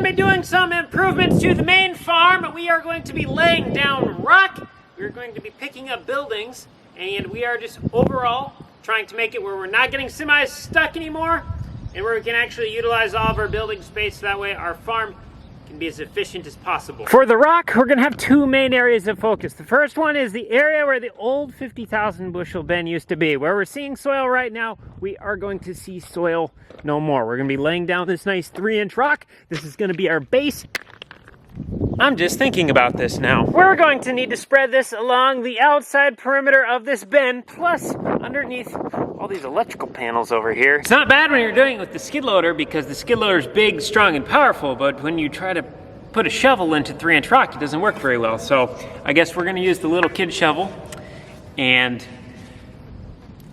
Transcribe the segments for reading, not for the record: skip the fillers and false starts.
going to be doing some improvements to the main farm. We are going to be laying down rock. We're going to be picking up buildings, and we are just overall trying to make it where we're not getting semis stuck anymore, and where we can actually utilize all of our building space so that way our farm can be as efficient as possible. For the rock, we're going to have two main areas of focus. The first one is the area where the old 50,000 bushel bin used to be. Where we're seeing soil right now, we are going to see soil no more. We're going to be laying down this nice 3-inch rock. This is going to be our base. I'm just thinking about this now. We're going to need to spread this along the outside perimeter of this bin, plus underneath all these electrical panels over here. It's not bad when you're doing it with the skid loader because the skid loader is big, strong, and powerful, but when you try to put a shovel into 3-inch rock, it doesn't work very well. So I guess we're gonna use the little kid shovel, and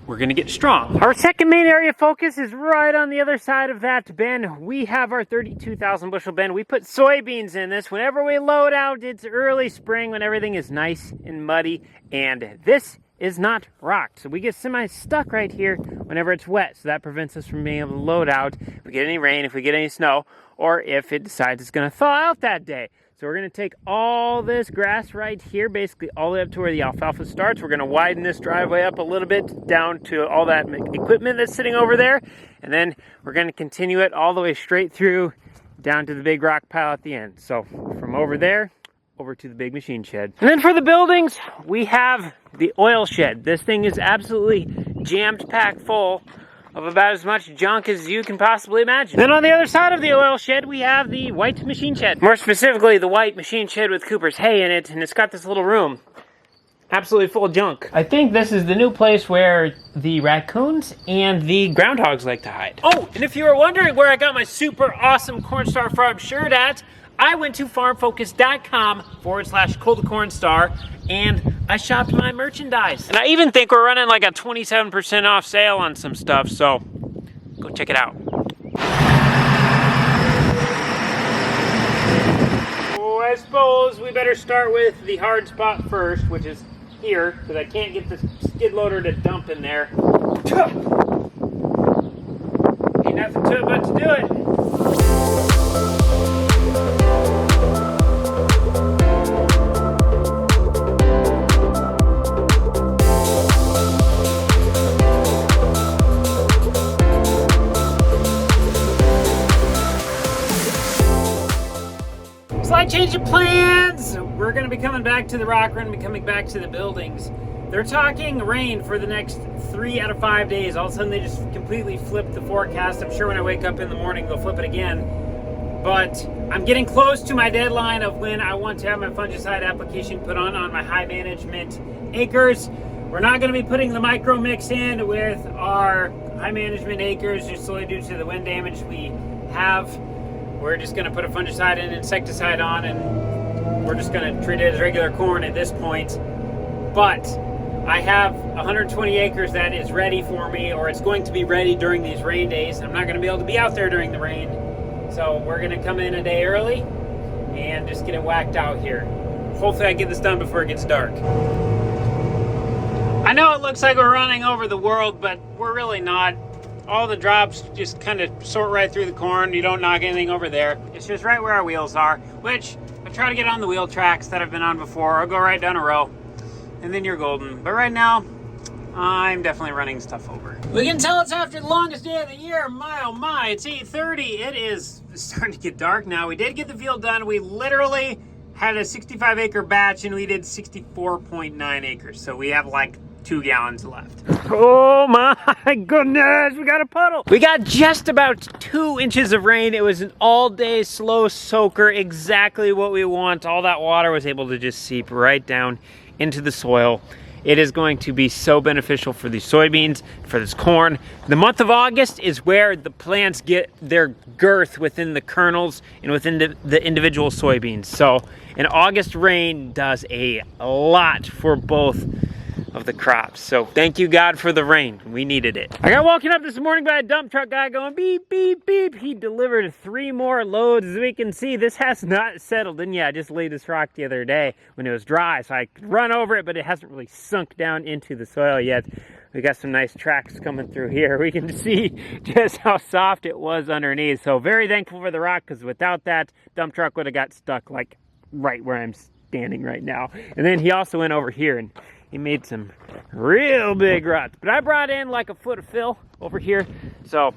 we're gonna get strong. Our second main area of focus is right on the other side of that bin. We have our 32,000 bushel bin. We put soybeans in this. Whenever we load out, it's early spring when everything is nice and muddy, and this is not rocked. So we get semi-stuck right here whenever it's wet. So that prevents us from being able to load out if we get any rain, if we get any snow, or if it decides it's gonna thaw out that day. So we're gonna take all this grass right here, basically all the way up to where the alfalfa starts. We're gonna widen this driveway up a little bit down to all that equipment that's sitting over there. And then we're gonna continue it all the way straight through down to the big rock pile at the end. So from over there, over to the big machine shed. And then for the buildings, we have the oil shed. This thing is absolutely jammed packed full of about as much junk as you can possibly imagine. Then on the other side of the oil shed, we have the white machine shed. More specifically, the white machine shed with Cooper's hay in it, and it's got this little room absolutely full of junk. I think this is the new place where the raccoons and the groundhogs like to hide. Oh, and if you were wondering where I got my super awesome Cornstar Farm shirt at, I went to farmfocus.com/ColdCornstar and I shopped my merchandise. And I even think we're running like a 27% off sale on some stuff, so go check it out. Oh, I suppose we better start with the hard spot first, which is here, because I can't get the skid loader to dump in there. Ain't nothing to it but to do it. Slight change of plans. We're going to be coming back to the rock. We're going to be coming back to the buildings. They're talking rain for the next 3 out of 5 days. All of a sudden they just completely flipped the forecast. I'm sure when I wake up in the morning they'll flip it again. But I'm getting close to my deadline of when I want to have my fungicide application put on my high management acres. We're not going to be putting the micro mix in with our high management acres just solely due to the wind damage we have. We're just going to put a fungicide and insecticide on, and we're just going to treat it as regular corn at this point. But I have 120 acres that is ready for me, or it's going to be ready during these rain days. I'm not going to be able to be out there during the rain. So we're going to come in a day early and just get it whacked out here. Hopefully I get this done before it gets dark. I know it looks like we're running over the world, but we're really not. All the drops just kind of sort right through the corn. You don't knock anything over there. It's just right where our wheels are, which I try to get on the wheel tracks that I've been on before. I'll go right down a row, and then you're golden. But right now, I'm definitely running stuff over. We can tell it's after the longest day of the year. My, oh my, it's 8:30. It is starting to get dark now. We did get the field done. We literally had a 65-acre batch, and we did 64.9 acres. So we have like 2 gallons left. Oh my goodness, we got a puddle. We got just about 2 inches of rain. It was an all-day slow soaker, exactly what we want. All that water was able to just seep right down into the soil. It is going to be so beneficial for these soybeans, for this corn. The month of August is where the plants get their girth within the kernels and within the individual soybeans. So an August rain does a lot for both of the crops. So thank you, God, for the rain. We needed it. I got woken up this morning by a dump truck guy going beep, beep, beep. He delivered 3 more loads. As we can see, this has not settled in yet. I just laid this rock the other day when it was dry, so I could run over it, but it hasn't really sunk down into the soil yet. We got some nice tracks coming through here. We can see just how soft it was underneath. So very thankful for the rock, because without that, dump truck would have got stuck like right where I'm standing right now. And then he also went over here and he made some real big ruts. But I brought in like a foot of fill over here, so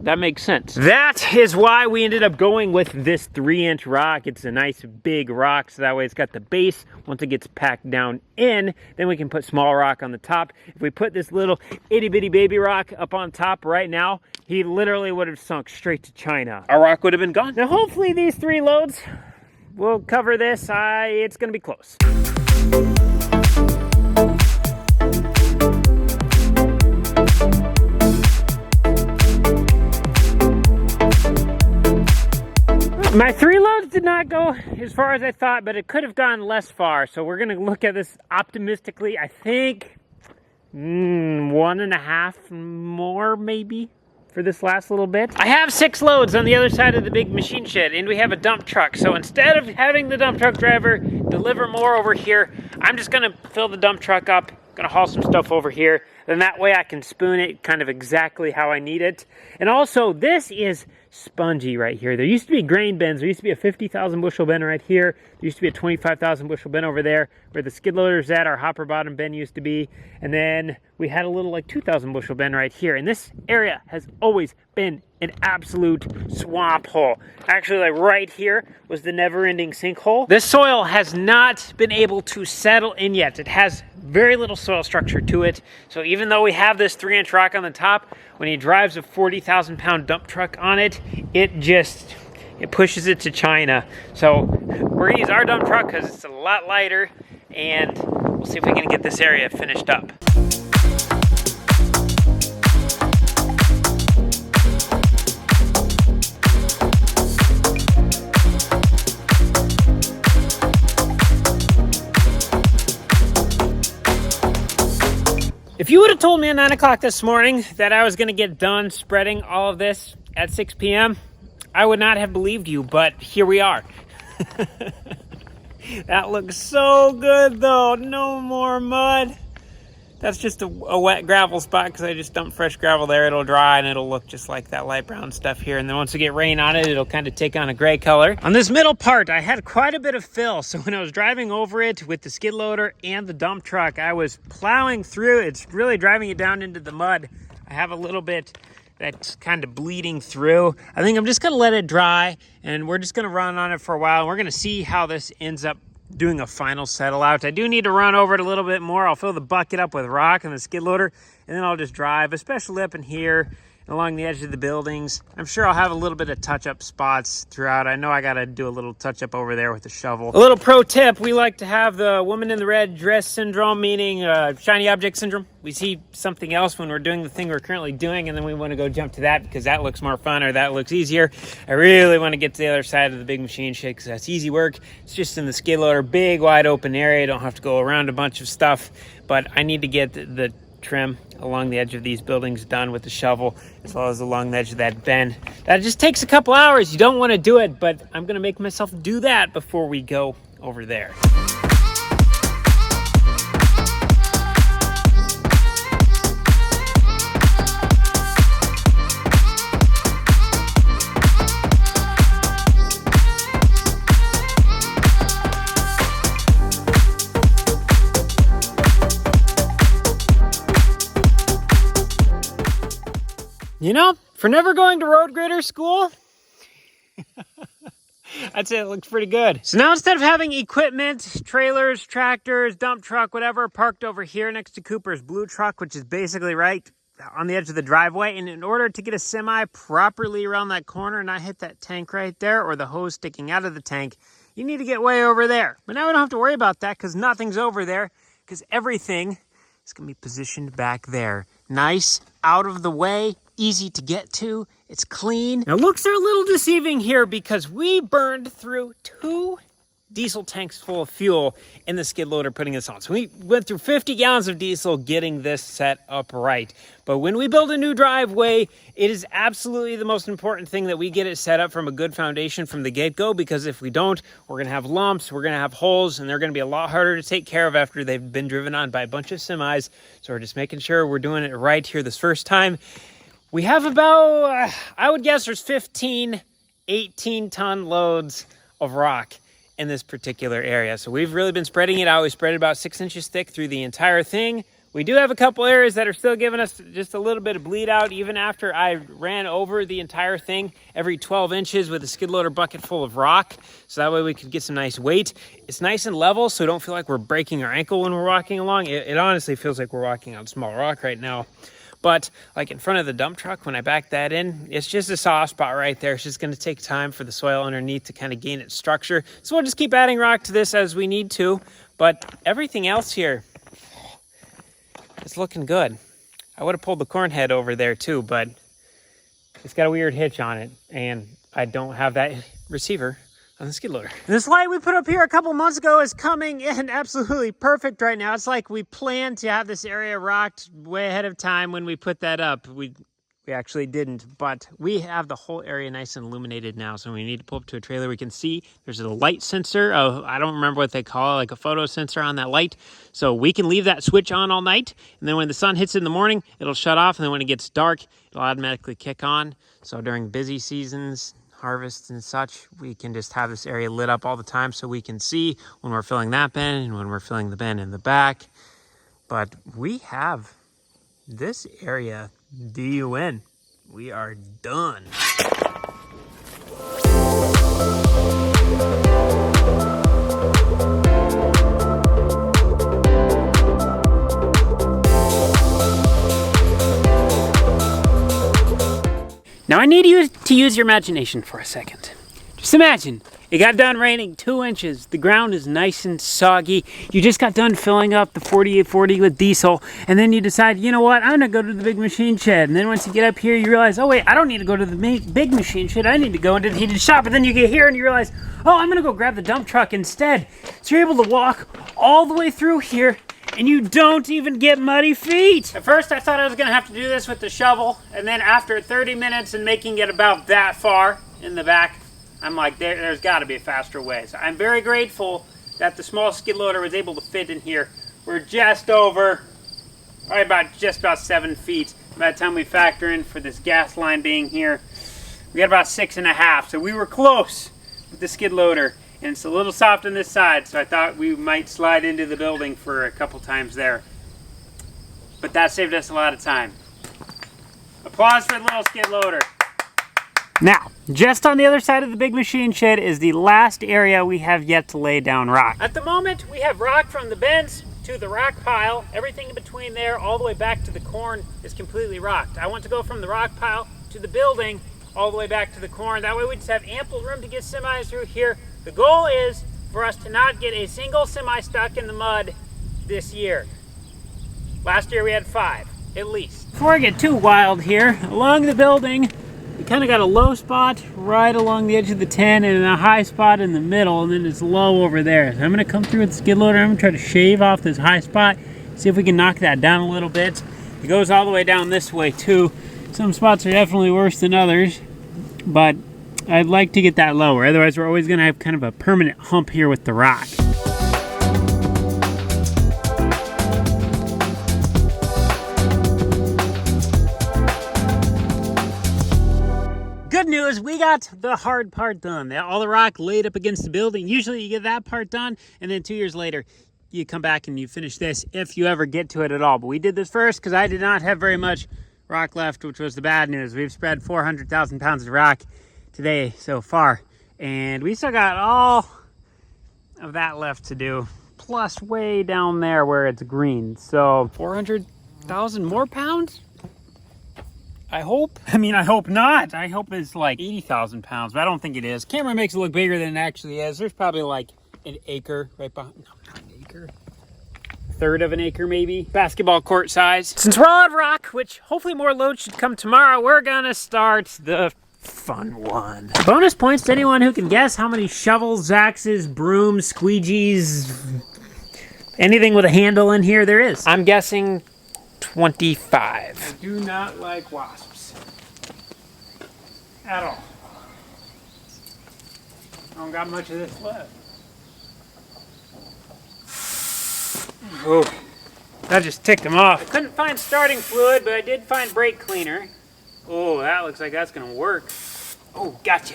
that makes sense. That is why we ended up going with this 3-inch rock. It's a nice big rock, so that way it's got the base. Once it gets packed down in, then we can put small rock on the top. If we put this little itty bitty baby rock up on top right now, he literally would have sunk straight to China. Our rock would have been gone. Now hopefully these 3 loads will cover this. It's gonna be close. My 3 loads did not go as far as I thought, but it could have gone less far. So we're gonna look at this optimistically. I think 1.5 more maybe for this last little bit. I have 6 loads on the other side of the big machine shed, and we have a dump truck. So instead of having the dump truck driver deliver more over here, I'm just gonna fill the dump truck up, gonna haul some stuff over here. Then that way I can spoon it kind of exactly how I need it. And also, this is spongy right here. There used to be grain bins. There used to be a 50,000 bushel bin right here. There used to be a 25,000 bushel bin over there where the skid loader's at, our hopper bottom bin used to be. And then we had a little like 2,000 bushel bin right here. And this area has always been an absolute swamp hole. Actually, like right here was the never-ending sinkhole. This soil has not been able to settle in yet. It has very little soil structure to it. So even though we have this 3-inch rock on the top, when he drives a 40,000 pound dump truck on it, it pushes it to China. So we're gonna use our dump truck because it's a lot lighter, and we'll see if we can get this area finished up. If you would have told me at 9 o'clock this morning that I was going to get done spreading all of this at 6 p.m., I would not have believed you, but here we are. That looks so good though. No more mud. That's just a wet gravel spot because I just dumped fresh gravel there. It'll dry and it'll look just like that light brown stuff here. And then once we get rain on it, it'll kind of take on a gray color. On this middle part, I had quite a bit of fill. So when I was driving over it with the skid loader and the dump truck, I was plowing through. It's really driving it down into the mud. I have a little bit that's kind of bleeding through. I think I'm just gonna let it dry and we're just gonna run on it for a while. And we're gonna see how this ends up doing a final settle out. I do need to run over it a little bit more. I'll fill the bucket up with rock and the skid loader, and then I'll just drive, especially up in here and along the edge of the buildings. I'm sure I'll have a little bit of touch-up spots throughout. I know I got to do a little touch-up over there with the shovel. A little pro tip, we like to have the woman in the red dress syndrome, meaning shiny object syndrome. We see something else when we're doing the thing we're currently doing, and then we want to go jump to that because that looks more fun or that looks easier. I really want to get to the other side of the big machine shed because that's easy work. It's just in the skid loader, big, wide open area. I don't have to go around a bunch of stuff, but I need to get the trim along the edge of these buildings done with the shovel, as well as along the edge of that bend. That just takes a couple hours. You don't want to do it, but I'm going to make myself do that before we go over there. You know, for never going to road grader school, I'd say it looks pretty good. So now instead of having equipment, trailers, tractors, dump truck, whatever, parked over here next to Cooper's blue truck, which is basically right on the edge of the driveway, and in order to get a semi properly around that corner and not hit that tank right there or the hose sticking out of the tank, you need to get way over there. But now we don't have to worry about that because nothing's over there because everything is going to be positioned back there. Nice, out of the way, easy to get to, it's clean. Now looks are a little deceiving here because we burned through 2 diesel tanks full of fuel in the skid loader putting this on. So we went through 50 gallons of diesel getting this set up right. But when we build a new driveway, it is absolutely the most important thing that we get it set up from a good foundation from the get-go, because if we don't, we're gonna have lumps, we're gonna have holes, and they're gonna be a lot harder to take care of after they've been driven on by a bunch of semis. So we're just making sure we're doing it right here this first time. We have about, I would guess there's 15, 18-ton loads of rock in this particular area. So we've really been spreading it out. We spread it about 6 inches thick through the entire thing. We do have a couple areas that are still giving us just a little bit of bleed out, even after I ran over the entire thing every 12 inches with a skid loader bucket full of rock. So that way we could get some nice weight. It's nice and level, so we don't feel like we're breaking our ankle when we're walking along. It honestly feels like we're walking on small rock right now. But like in front of the dump truck, when I back that in, it's just a soft spot right there. It's just going to take time for the soil underneath to kind of gain its structure. So we'll just keep adding rock to this as we need to. But everything else here is looking good. I would have pulled the corn head over there too, but it's got a weird hitch on it. And I don't have that receiver on the skid loader. This light we put up here a couple months ago is coming in absolutely perfect right now. It's like we planned to have this area rocked way ahead of time when we put that up. We actually didn't, but we have the whole area nice and illuminated now. So when we need to pull up to a trailer, we can see there's a light sensor. I don't remember what they call it, like a photo sensor on that light. So we can leave that switch on all night. And then when the sun hits in the morning, it'll shut off. And then when it gets dark, it'll automatically kick on. So during busy seasons, harvests and such, we can just have this area lit up all the time so we can see when we're filling that bin and when we're filling the bin in the back. But we have this area done. We are done. Now I need you to use your imagination for a second. Just imagine, it got done raining 2 inches. The ground is nice and soggy. You just got done filling up the 4840 with diesel, and then you decide, you know what, I'm gonna go to the big machine shed. And then once you get up here, you realize, oh wait, I don't need to go to the big machine shed. I need to go into the heated shop. And then you get here and you realize, oh, I'm gonna go grab the dump truck instead. So you're able to walk all the way through here, and you don't even get muddy feet. At first I thought I was gonna have to do this with the shovel, and then after 30 minutes and making it about that far in the back, I'm like, there's gotta be a faster way. So I'm very grateful that the small skid loader was able to fit in here. We're just over, probably just about 7 feet. By the time we factor in for this gas line being here, we got about 6.5. So we were close with the skid loader. And it's a little soft on this side, so I thought we might slide into the building for a couple times there. But that saved us a lot of time. Applause for the little skid loader. Now, just on the other side of the big machine shed is the last area we have yet to lay down rock. At the moment, we have rock from the bins to the rock pile. Everything in between there, all the way back to the corn, is completely rocked. I want to go from the rock pile to the building, all the way back to the corn. That way we just have ample room to get semis through here. The goal is for us to not get a single semi stuck in the mud this year. Last year we had 5, at least. Before I get too wild here, along the building, we kind of got a low spot right along the edge of the 10 and a high spot in the middle, and then it's low over there. So I'm gonna come through with the skid loader. I'm gonna try to shave off this high spot, see if we can knock that down a little bit. It goes all the way down this way too. Some spots are definitely worse than others, but I'd like to get that lower. Otherwise, we're always gonna have kind of a permanent hump here with the rock. Good news, we got the hard part done. All the rock laid up against the building. Usually you get that part done, and then 2 years later, you come back and you finish this if you ever get to it at all. But we did this first because I did not have very much rock left, which was the bad news. We've spread 400,000 pounds of rock today so far, and we still got all of that left to do, plus way down there where it's green. So 400,000 more pounds, I hope. I mean, I hope not. I hope it's like 80,000 pounds, but I don't think it is. Camera makes it look bigger than it actually is. There's probably like an acre right behind. No, not an acre. Third of an acre maybe. Basketball court size. Since we're all on rock, which hopefully more load should come tomorrow, we're gonna start the Fun one. Bonus points to anyone who can guess how many shovels, axes, brooms, squeegees, anything with a handle in here there is. I'm guessing 25. I do not like wasps. At all. I don't got much of this left. Oh, that just ticked them off. I couldn't find starting fluid, but I did find brake cleaner. Oh, that looks like that's gonna work. Oh, gotcha.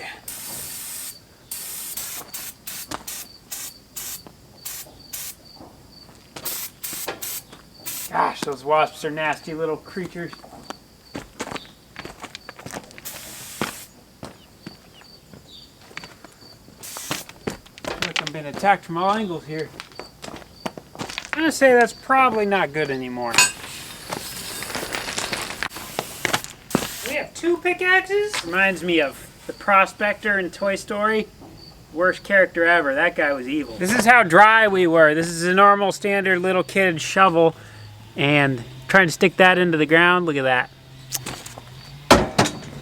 Gosh, those wasps are nasty little creatures. Look, I'm being attacked from all angles here. I'm gonna say that's probably not good anymore. We have 2 pickaxes. Reminds me of the prospector in Toy Story. Worst character ever. That guy was evil. This is how dry we were. This is a normal standard little kid shovel. And trying to stick that into the ground. Look at that.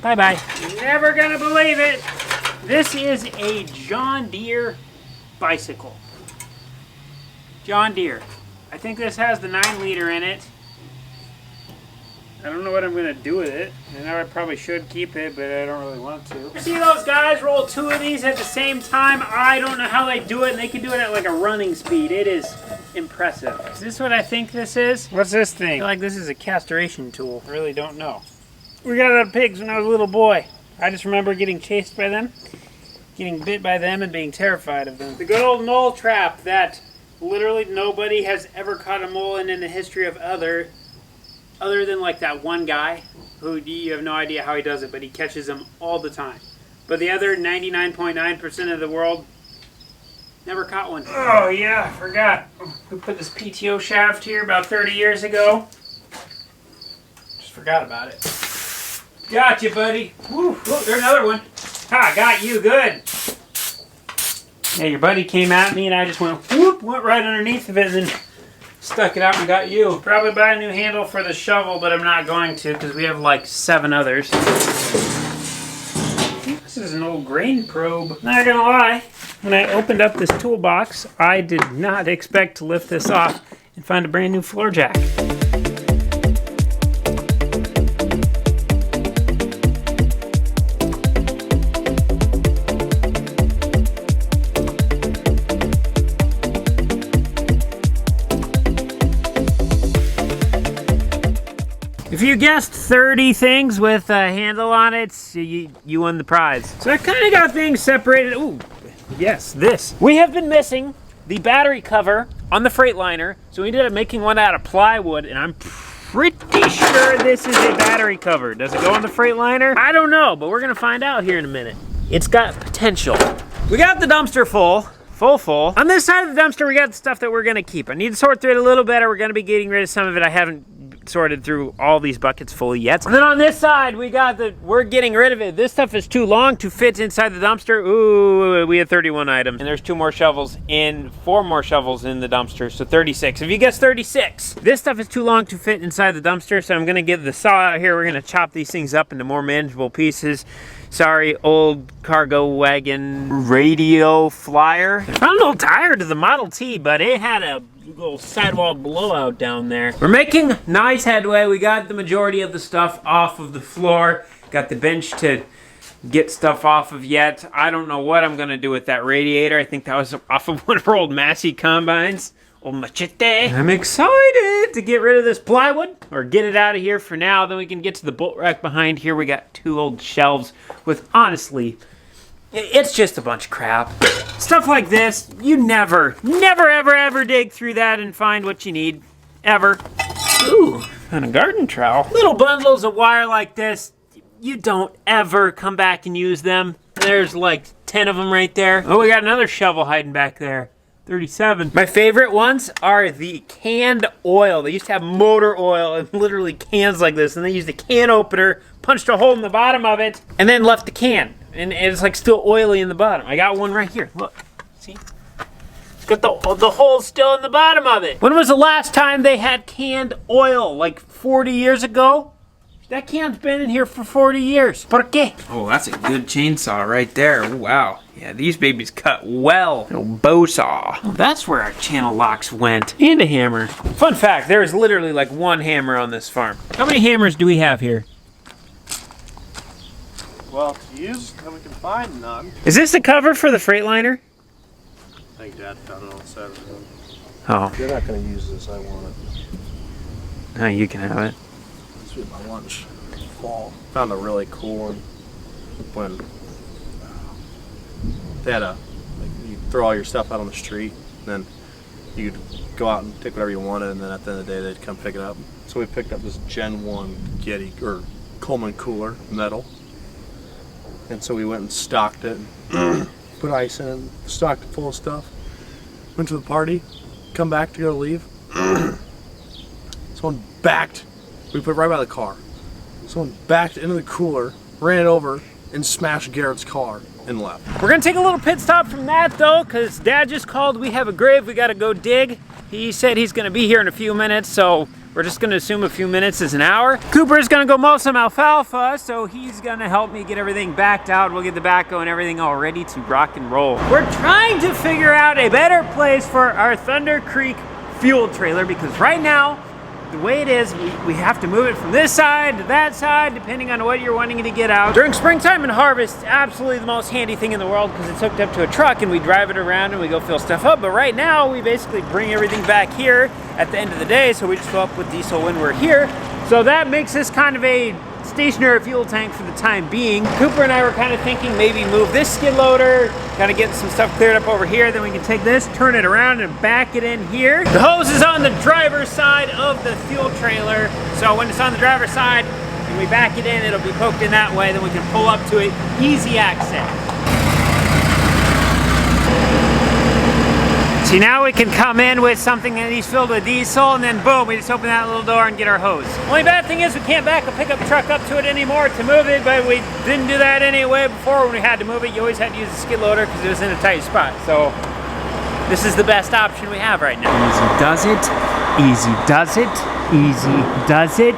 Bye-bye. You're never gonna believe it. This is a John Deere bicycle. John Deere. I think this has the 9-liter in it. I don't know what I'm gonna do with it. I know I probably should keep it, but I don't really want to. See those guys roll 2 of these at the same time? I don't know how they do it, and they can do it at like a running speed. It is impressive. Is this what I think this is? What's this thing? I feel like this is a castration tool. I really don't know. We got out of pigs when I was a little boy. I just remember getting chased by them, getting bit by them, and being terrified of them. The good old mole trap that literally nobody has ever caught a mole in the history of other than like that one guy who you have no idea how he does it, but he catches them all the time. But the other 99.9% of the world never caught one. Oh yeah, I forgot. We put this PTO shaft here about 30 years ago. Just forgot about it. Gotcha, buddy. Woo, look, there's another one. Ha, got you, good. Yeah, your buddy came at me and I just went whoop, went right underneath of it and then stuck it out and got you. Probably buy a new handle for the shovel, but I'm not going to because we have like 7 others. This is an old grain probe. Not gonna lie, when I opened up this toolbox, I did not expect to lift this off and find a brand new floor jack. If you guessed 30 things with a handle on it, you won the prize. So I kind of got things separated. Ooh, yes, this. We have been missing the battery cover on the Freightliner, so we ended up making one out of plywood, and I'm pretty sure this is a battery cover. Does it go on the Freightliner? I don't know, but we're gonna find out here in a minute. It's got potential. We got the dumpster full. On this side of the dumpster, we got the stuff that we're gonna keep. I need to sort through it a little better. We're gonna be getting rid of some of it. I haven't sorted through all these buckets fully yet. And then on this side, we're getting rid of it. This stuff is too long to fit inside the dumpster. Ooh, we have 31 items. And there's 4 more shovels in the dumpster, so 36. If you guess 36, this stuff is too long to fit inside the dumpster, so I'm gonna get the saw out here. We're gonna chop these things up into more manageable pieces. Sorry, old cargo wagon radio flyer. I found an old tire to the Model T, but it had a little sidewall blowout down there. We're making nice headway. We got the majority of the stuff off of the floor. Got the bench to get stuff off of yet. I don't know what I'm gonna do with that radiator. I think that was off of one of our old Massey combines. Old machete. I'm excited to get rid of this plywood, or get it out of here for now. Then we can get to the bolt rack behind here. We got 2 old shelves with, honestly, it's just a bunch of crap. Stuff like this, you never, ever dig through that and find what you need. Ever. Ooh, and a garden trowel. Little bundles of wire like this, you don't ever come back and use them. There's like 10 of them right there. Oh, we got another shovel hiding back there. 37. My favorite ones are the canned oil. They used to have motor oil and literally cans like this, and they used a can opener, punched a hole in the bottom of it, and then left the can. And it's like still oily in the bottom. I got one right here. Look, see? It's got the hole still in the bottom of it. When was the last time they had canned oil? Like 40 years ago? That can's been in here for 40 years. ¿Por qué? Oh, that's a good chainsaw right there. Ooh, wow. Yeah, these babies cut well. Little bow saw. Oh, that's where our channel locks went. And a hammer. Fun fact, there is literally like one hammer on this farm. How many hammers do we have here? Well, to use, and we can find none. Is this the cover for the Freightliner? I think Dad found it on Saturday. Oh. You're not going to use this, I want it. No, you can have it. This will be my lunch. Fall. Found a really cool one when they had like, you throw all your stuff out on the street, and then you could go out and take whatever you wanted, and then at the end of the day they'd come pick it up. So we picked up this Gen 1 Getty or Coleman cooler, metal. And so we went and stocked it, put ice in it, stocked it full of stuff. Went to the party, come back to go leave. Someone backed, we put it right by the car. Someone backed into the cooler, ran it over, and smashed Garrett's car and left. We're gonna take a little pit stop from that though, because Dad just called, we have a grave we gotta go dig. He said he's gonna be here in a few minutes, so we're just gonna assume a few minutes is an hour. Cooper's gonna go mow some alfalfa, so he's gonna help me get everything backed out. We'll get the backhoe and everything all ready to rock and roll. We're trying to figure out a better place for our Thunder Creek fuel trailer, because right now, the way it is, we have to move it from this side to that side, depending on what you're wanting to get out. During springtime and harvest, absolutely the most handy thing in the world, because it's hooked up to a truck and we drive it around and we go fill stuff up. But right now, we basically bring everything back here at the end of the day, so we just fill up with diesel when we're here. So that makes this kind of a stationary fuel tank for the time being. Cooper and I were kind of thinking maybe move this skid loader, kind of get some stuff cleared up over here, then we can take this, turn it around and back it in here. The hose is on the driver's side of the fuel trailer, so when it's on the driver's side and we back it in, it'll be poked in that way, then we can pull up to it, easy access. See, now we can come in with something that is filled with diesel, and then boom, we just open that little door and get our hose. Only bad thing is we can't back a pickup truck up to it anymore to move it, but we didn't do that anyway before when we had to move it. You always had to use a skid loader because it was in a tight spot. So this is the best option we have right now. Easy does it, easy does it, easy does it.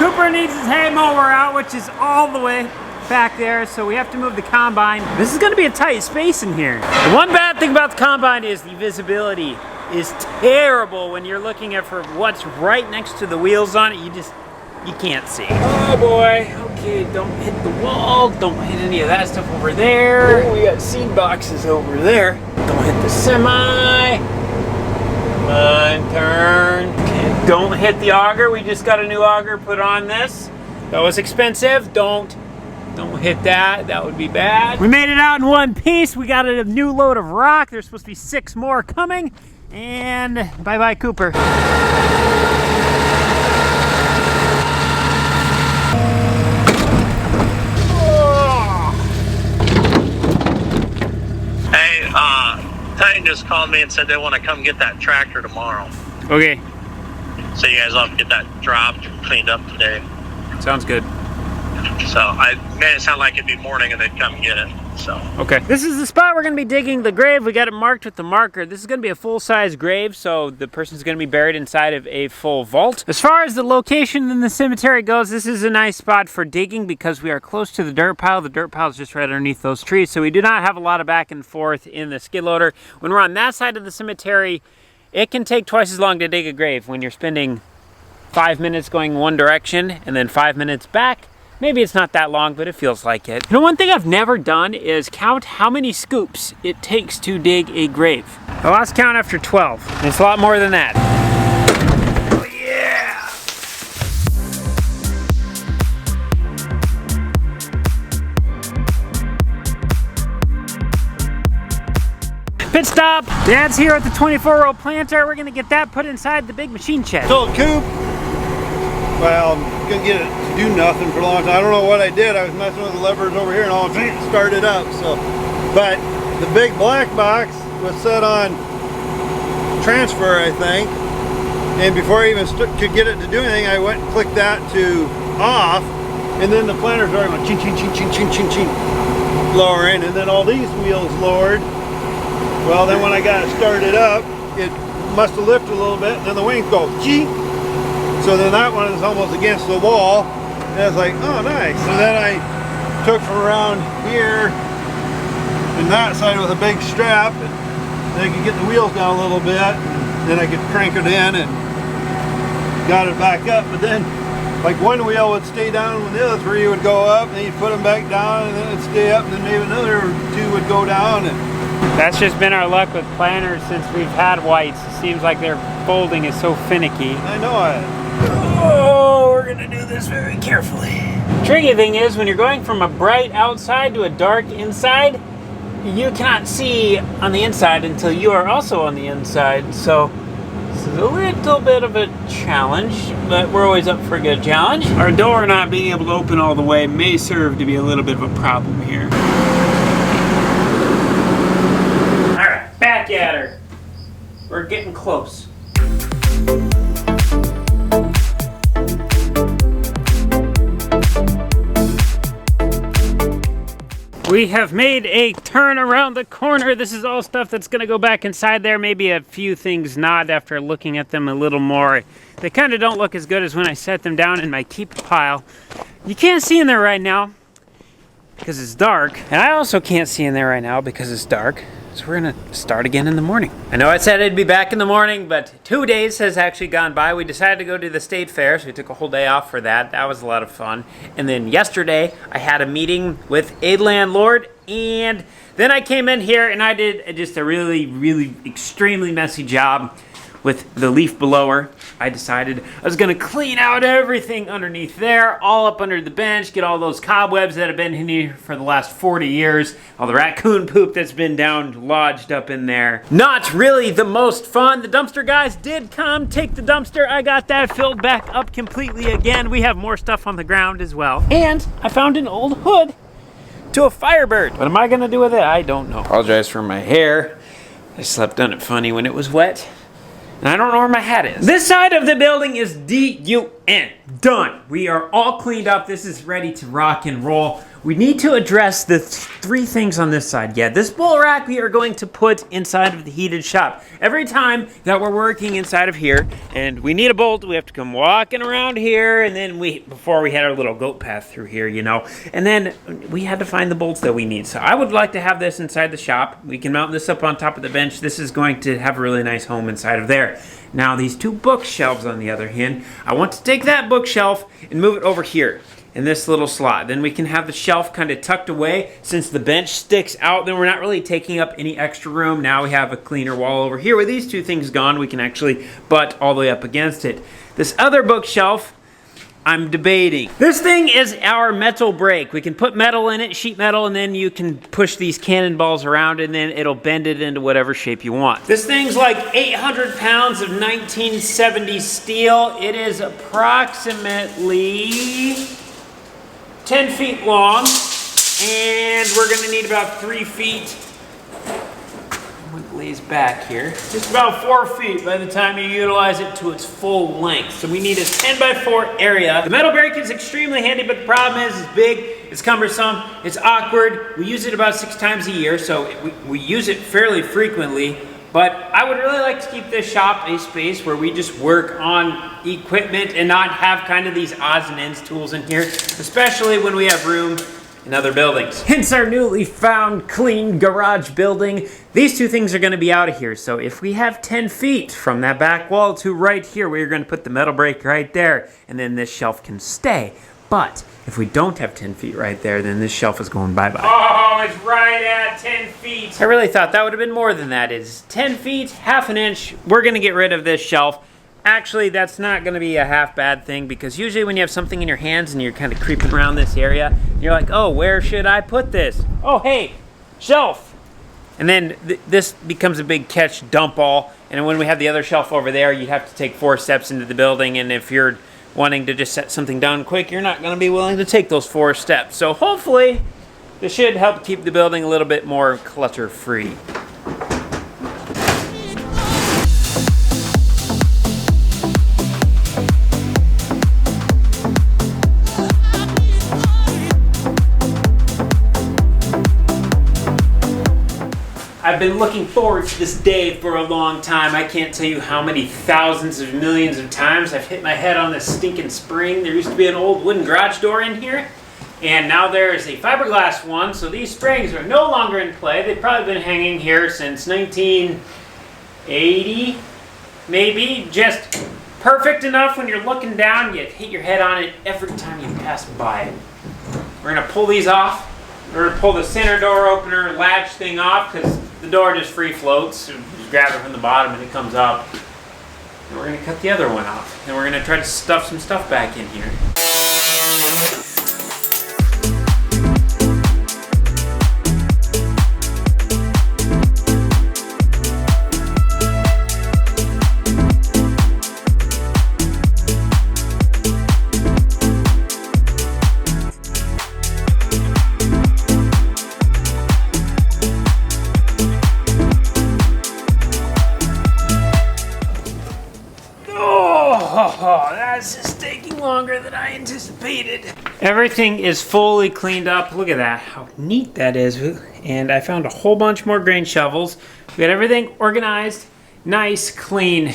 Cooper needs his hay mower out, which is all the way back there, so we have to move the combine. This is gonna be a tight space in here. The one bad thing about the combine is the visibility is terrible when you're looking at for what's right next to the wheels on it. You can't see. Oh boy, okay, don't hit the wall, don't hit any of that stuff over there. Oh, we got seed boxes over there. Don't hit the semi. Come on, turn. Okay, don't hit the auger. We just got a new auger put on this. That was expensive. Don't hit that, that would be bad. We made it out in one piece. We got a new load of rock. There's supposed to be 6 more coming. And bye-bye, Cooper. Hey, Titan just called me and said they want to come get that tractor tomorrow. Okay. So you guys will have to get that dropped and cleaned up today. Sounds good. So I made it sound like it'd be morning and they'd come get it. So okay. This is the spot we're gonna be digging the grave. We got it marked with the marker. This is gonna be a full-size grave, so the person's gonna be buried inside of a full vault. As far as the location in the cemetery goes, this is a nice spot for digging because we are close to the dirt pile. The dirt pile is just right underneath those trees, so we do not have a lot of back and forth in the skid loader. When we're on that side of the cemetery, it can take twice as long to dig a grave when you're spending 5 minutes going one direction and then 5 minutes back. Maybe it's not that long, but it feels like it. You know, one thing I've never done is count how many scoops it takes to dig a grave. I lost count after 12. And it's a lot more than that. Oh yeah! Pit stop! Dad's here at the 24-row planter. We're gonna get that put inside the big machine shed. Told Coop, well, couldn't get it to do nothing for a long time. I don't know what I did. I was messing with the levers over here and all of a sudden it started up. So, but the big black box was set on transfer, I think. And before I even could get it to do anything, I went and clicked that to off. And then the planter's already went ching, ching, ching, ching, ching, ching, ching, lowering. And then all these wheels lowered. Well, then when I got it started up, it must have lifted a little bit. And then the wings go, ching. So then that one is almost against the wall. And I was like, oh nice. So then I took from around here and that side with a big strap, and then I could get the wheels down a little bit, and then I could crank it in and got it back up. But then like one wheel would stay down when the other three would go up, and then you'd put them back down, and then it'd stay up, and then maybe another two would go down. And That's just been our luck with planters since we've had whites. It seems like their folding is so finicky. I know it. Oh, we're gonna do this very carefully. Tricky thing is, when you're going from a bright outside to a dark inside, you cannot see on the inside until you are also on the inside. So this is a little bit of a challenge, but we're always up for a good challenge. Our door not being able to open all the way may serve to be a little bit of a problem here. All right, back at her. We're getting close. We have made a turn around the corner. This is all stuff that's gonna go back inside there. Maybe a few things not after looking at them a little more. They kind of don't look as good as when I set them down in my keep pile. You can't see in there right now because it's dark. And I also can't see in there right now because it's dark. So we're gonna start again in the morning. I know I said I'd be back in the morning, but 2 days has actually gone by. We decided to go to the state fair, so we took a whole day off for that. That was a lot of fun. And then yesterday, I had a meeting with a landlord, and then I came in here and I did just a really, really extremely messy job with the leaf blower. I decided I was gonna clean out everything underneath there, all up under the bench, get all those cobwebs that have been in here for the last 40 years, all the raccoon poop that's been down, lodged up in there. Not really the most fun. The dumpster guys did come take the dumpster. I got that filled back up completely again. We have more stuff on the ground as well. And I found an old hood to a Firebird. What am I gonna do with it? I don't know. Apologize for my hair. I slept on it funny when it was wet. And I don't know where my hat is. This side of the building is D-U-N. Done. We are all cleaned up. This is ready to rock and roll. We need to address the three things on this side. Yeah, this bull rack we are going to put inside of the heated shop. Every time that we're working inside of here and we need a bolt, we have to come walking around here, and then before we had our little goat path through here, you know, and then we had to find the bolts that we need. So I would like to have this inside the shop. We can mount this up on top of the bench. This is going to have a really nice home inside of there. Now these two bookshelves on the other hand, I want to take that bookshelf and move it over here in this little slot. Then we can have the shelf kind of tucked away. Since the bench sticks out, then we're not really taking up any extra room. Now we have a cleaner wall over here. With these two things gone, we can actually butt all the way up against it. This other bookshelf, I'm debating. This thing is our metal brake. We can put metal in it, sheet metal, and then you can push these cannonballs around and then it'll bend it into whatever shape you want. This thing's like 800 pounds of 1970 steel. It is approximately 10 feet long, and we're gonna need about 3 feet. When it lays back here, just about 4 feet by the time you utilize it to its full length. So we need a 10 by 4 area. The metal brake is extremely handy, but the problem is it's big, it's cumbersome, it's awkward. We use it about 6 times a year, so we use it fairly frequently. But I would really like to keep this shop a space where we just work on equipment and not have kind of these odds and ends tools in here, especially when we have room in other buildings. Hence our newly found clean garage building. These two things are gonna be out of here. So if we have 10 feet from that back wall to right here, we're gonna put the metal brake right there, and then this shelf can stay. But if we don't have 10 feet right there, then this shelf is going bye-bye. Oh, it's right at 10 feet. I really thought that would have been more than that. It's 10 feet, half an inch. We're gonna get rid of this shelf. Actually, that's not gonna be a half bad thing, because usually when you have something in your hands and you're kind of creeping around this area, you're like, oh, where should I put this? Oh, hey, shelf. And then this becomes a big catch dump all. And when we have the other shelf over there, you have to take 4 steps into the building, and if you're wanting to just set something down quick, you're not going to be willing to take those 4 steps. So hopefully this should help keep the building a little bit more clutter-free. I've been looking forward to this day for a long time. I can't tell you how many thousands of millions of times I've hit my head on this stinking spring. There used to be an old wooden garage door in here, and now there is a fiberglass one, so these springs are no longer in play. They've probably been hanging here since 1980, maybe. Just perfect enough when you're looking down, you hit your head on it every time you pass by it. We're gonna pull these off. We're gonna pull the center door opener latch thing off because the door just free floats. So just grab it from the bottom and it comes up. And we're gonna cut the other one off. And we're gonna try to stuff some stuff back in here. Oh, that's just taking longer than I anticipated. Everything is fully cleaned up. Look at that, how neat that is. And I found a whole bunch more grain shovels. We got everything organized, nice, clean.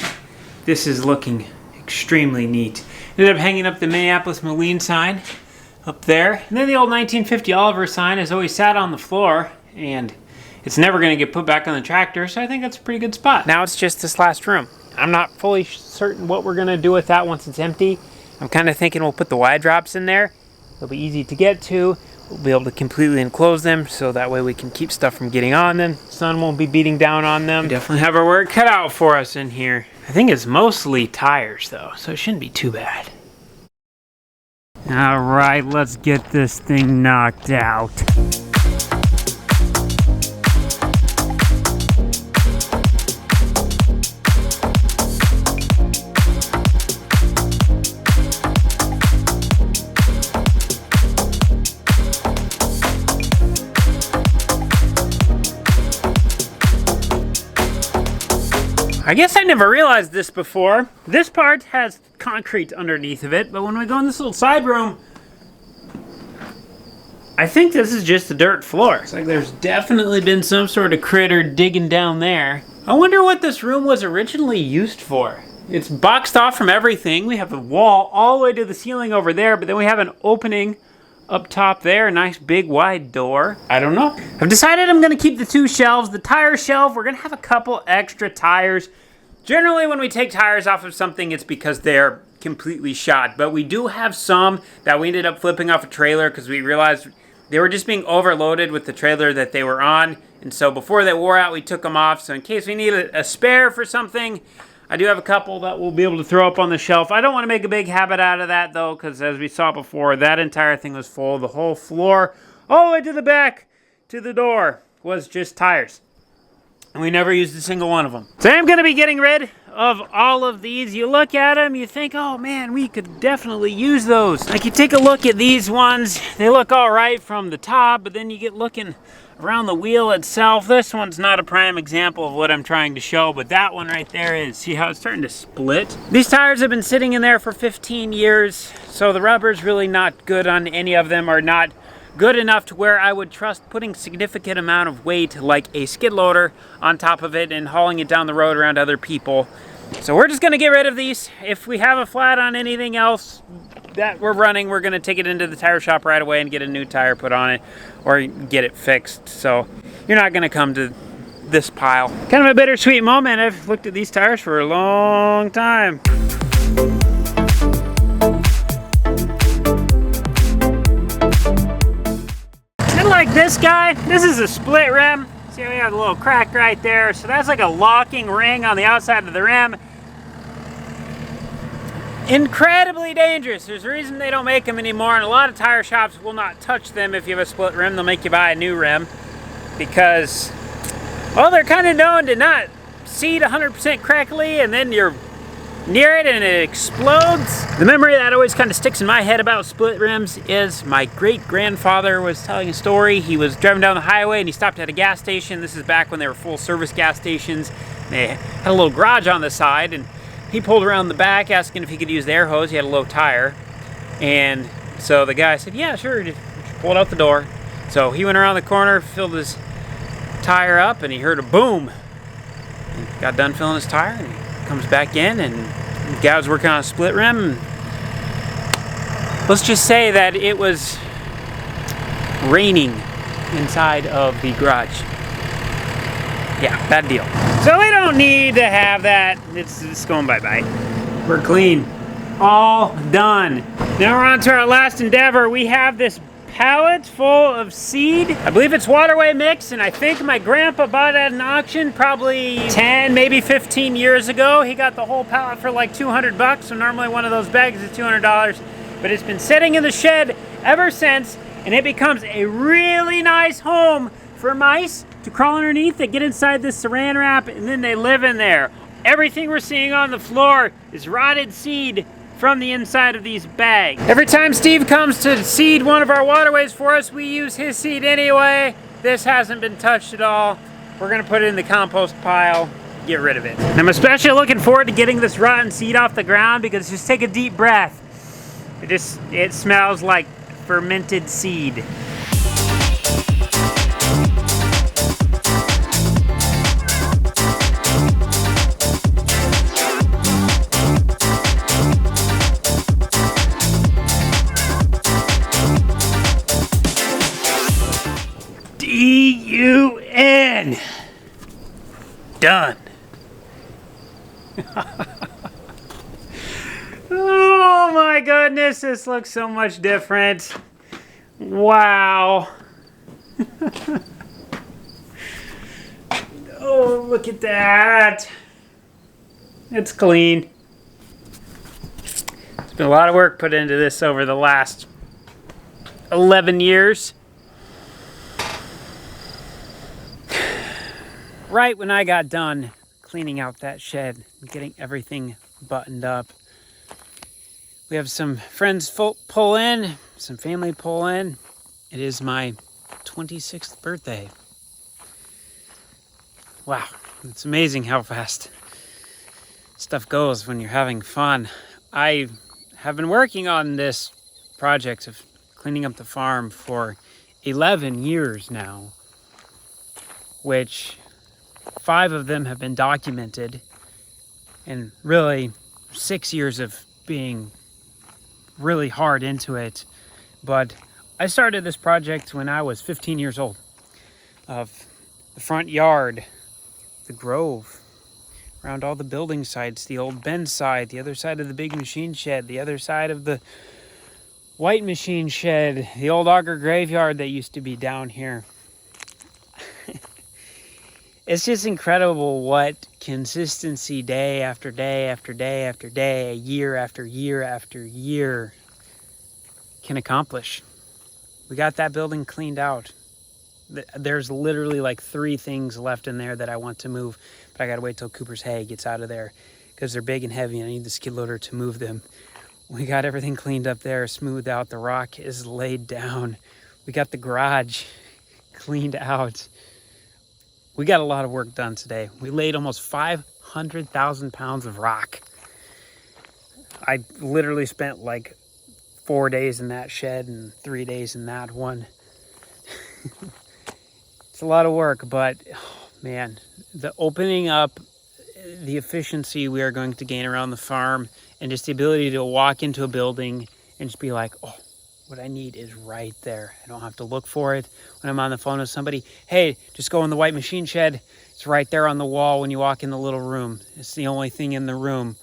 This is looking extremely neat. Ended up hanging up the Minneapolis Moline sign up there. And then the old 1950 Oliver sign has always sat on the floor, and it's never gonna get put back on the tractor, so I think that's a pretty good spot. Now it's just this last room. I'm not fully certain what we're gonna do with that once it's empty. I'm kind of thinking we'll put the wide drops in there. They'll be easy to get to. We'll be able to completely enclose them, so that way we can keep stuff from getting on them. Sun won't be beating down on them. We definitely have our work cut out for us in here. I think it's mostly tires though, so it shouldn't be too bad. All right, let's get this thing knocked out. I guess I never realized this before. This part has concrete underneath of it, but when we go in this little side room, I think this is just a dirt floor. It's like there's definitely been some sort of critter digging down there. I wonder what this room was originally used for. It's boxed off from everything. We have a wall all the way to the ceiling over there, but then we have an opening up top there, a nice big wide door. I don't know. I've decided I'm gonna keep the two shelves. The tire shelf, we're gonna have a couple extra tires. Generally when we take tires off of something, it's because they're completely shot, but we do have some that we ended up flipping off a trailer because we realized they were just being overloaded with the trailer that they were on, and so before they wore out, we took them off. So in case we need a spare for something, I do have a couple that we'll be able to throw up on the shelf. I don't want to make a big habit out of that though, because as we saw before, that entire thing was full. The whole floor, all the way to the back, to the door, was just tires. And we never used a single one of them. So I'm going to be getting rid of all of these. You look at them, you think, oh man, we could definitely use those. Like you take a look at these ones, they look all right from the top, but then you get looking around the wheel itself. This one's not a prime example of what I'm trying to show, but that one right there is. See how it's starting to split? These tires have been sitting in there for 15 years, so the rubber's really not good on any of them, or not good enough to where I would trust putting significant amount of weight like a skid loader on top of it and hauling it down the road around other people. So we're just gonna get rid of these. If we have a flat on anything else that we're running, we're gonna take it into the tire shop right away and get a new tire put on it or get it fixed. So you're not gonna come to this pile. Kind of a bittersweet moment. I've looked at these tires for a long time. Like this guy, this is a split rim. See how we have a little crack right there? So that's like a locking ring on the outside of the rim. Incredibly dangerous. There's a reason they don't make them anymore, and a lot of tire shops will not touch them. If you have a split rim, they'll make you buy a new rim because, well, they're kind of known to not seat 100% correctly, and then you're near it and it explodes. The memory that always kind of sticks in my head about split rims is my great-grandfather was telling a story. He was driving down the highway and he stopped at a gas station. This is back when they were full service gas stations. They had a little garage on the side, and he pulled around the back asking if he could use the air hose. He had a low tire, and so the guy said, yeah, sure, just pull it out the door. So he went around the corner, filled his tire up and he heard a boom. He got done filling his tire and he comes back in, and the guy was working on a split rim. Let's just say that it was raining inside of the garage. Yeah, bad deal. So we don't need to have that. It's going bye-bye. We're clean. All done. Now we're on to our last endeavor. We have this pallet full of seed. I believe it's waterway mix, and I think my grandpa bought it at an auction probably 10, maybe 15 years ago. He got the whole pallet for like 200 bucks, so normally one of those bags is $200. But it's been sitting in the shed ever since, and it becomes a really nice home for mice to crawl underneath. They get inside this saran wrap, and then they live in there. Everything we're seeing on the floor is rotted seed from the inside of these bags. Every time Steve comes to seed one of our waterways for us, we use his seed anyway. This hasn't been touched at all. We're gonna put it in the compost pile, get rid of it. And I'm especially looking forward to getting this rotten seed off the ground, because just take a deep breath. It smells like fermented seed. D-U-N. Done. Oh my goodness, this looks so much different. Wow. Oh, look at that. It's clean. There's been a lot of work put into this over the last 11 years. Right when I got done cleaning out that shed and getting everything buttoned up, we have some friends pull in, some family pull in. It is my 26th birthday. Wow, it's amazing how fast stuff goes when you're having fun. I have been working on this project of cleaning up the farm for 11 years now, which 5 of them have been documented, and really 6 years of being really hard into it. But I started this project when I was 15 years old. Of the front yard, the grove, around all the building sites, the old Ben side, the other side of the big machine shed, the other side of the white machine shed, the old auger graveyard that used to be down here. It's just incredible what consistency day after day after day after day, year after year after year can accomplish. We got that building cleaned out. There's literally like 3 things left in there that I want to move, but I gotta wait till Cooper's hay gets out of there because they're big and heavy and I need the skid loader to move them. We got everything cleaned up there, smoothed out. The rock is laid down. We got the garage cleaned out. We got a lot of work done today. We laid almost 500,000 pounds of rock. I literally spent like 4 days in that shed and 3 days in that one. It's a lot of work, but oh, man, the opening up, the efficiency we are going to gain around the farm, and just the ability to walk into a building and just be like, oh, what I need is right there. I don't have to look for it. When I'm on the phone with somebody, hey, just go in the white machine shed. It's right there on the wall when you walk in the little room. It's the only thing in the room.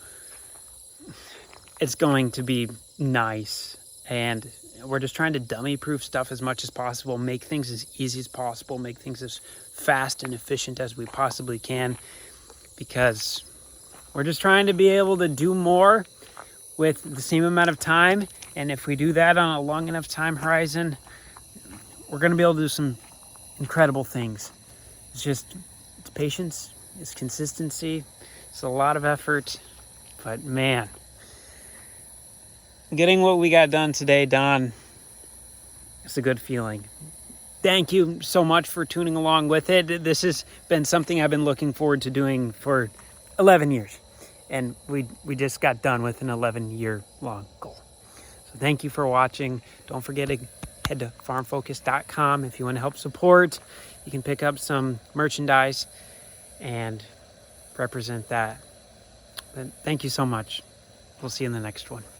It's going to be nice. And we're just trying to dummy-proof stuff as much as possible, make things as easy as possible, make things as fast and efficient as we possibly can, because we're just trying to be able to do more with the same amount of time. And if we do that on a long enough time horizon, we're going to be able to do some incredible things. It's patience, it's consistency, it's a lot of effort, but man, getting what we got done today, Don, it's a good feeling. Thank you so much for tuning along with it. This has been something I've been looking forward to doing for 11 years. And we just got done with an 11-year long goal. So thank you for watching. Don't forget to head to farmfocus.com if you want to help support. You can pick up some merchandise and represent that. But thank you so much. We'll see you in the next one.